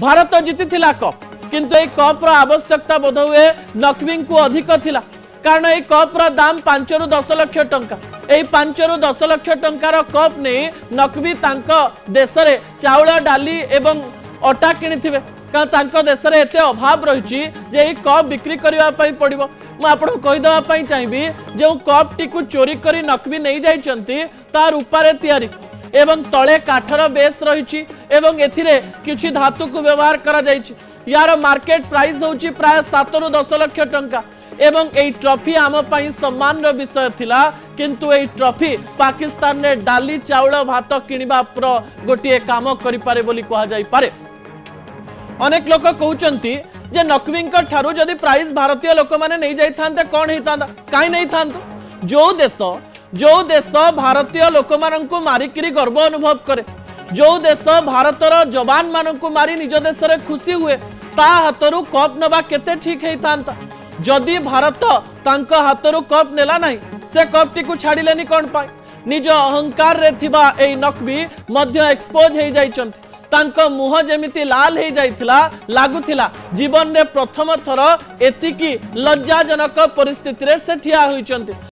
भारत जीति कप किंतु ये कप आवश्यकता बोध हुए नकवी को अधिक थिला कारण ये कप दाम 5 रु 10 लाख टंका। यही 5 रु 10 लाख टंकार कप नहीं नकवी देश में चाउल डाली एवं अटा किणिथिबे कारण देश में एत अभाव रही कप बिक्री करने पड़ो। मुझे कहीदेवाई चाहिए जो कप टी चोरी कर नकवी नहीं जाइए तार रूपारे तैयारी एवं तले काठर बेस रही किसी धातु को व्यवहार करा जाइछि। यार मार्केट प्राइस होची प्राय 7 रु 10 लाख टंका एवं एई ट्रॉफी आम पई सम्मान रो विषय थिला किंतु एई ट्रॉफी पाकिस्तान ने डाली चाउल भात किनिबा पर गोटे काम करि पारे बोली कहा जाई पारे। अनेक लोक कहउचंती जे नकवी ठारू जदि प्राइस भारतीय लोक माने नहीं जाई थांते कोन हेतांदा काई नहीं थांतो। जो देश भारतीय लोक माननकु मारिकिरी गर्व अनुभव करे जो देश भारतर जवान माननकु मारी निज देश रे खुशी हुए ता हाथरू कप नबा केते ठीक हेतांता। जदि भारत तांका हाथरू कप नेला नहीं से कप टी को छाड़िलेनी कोन पाई निज अहंकार रे थिबा एई नकवी मध्य एक्सपोज हे जाइचंती। तांका मुह जेमिति लाल हे जाइथिला लागुथिला जीवन रे प्रथम थर एतिकी लज्जाजनक परिस्थिति रे से ठिया होइचंती।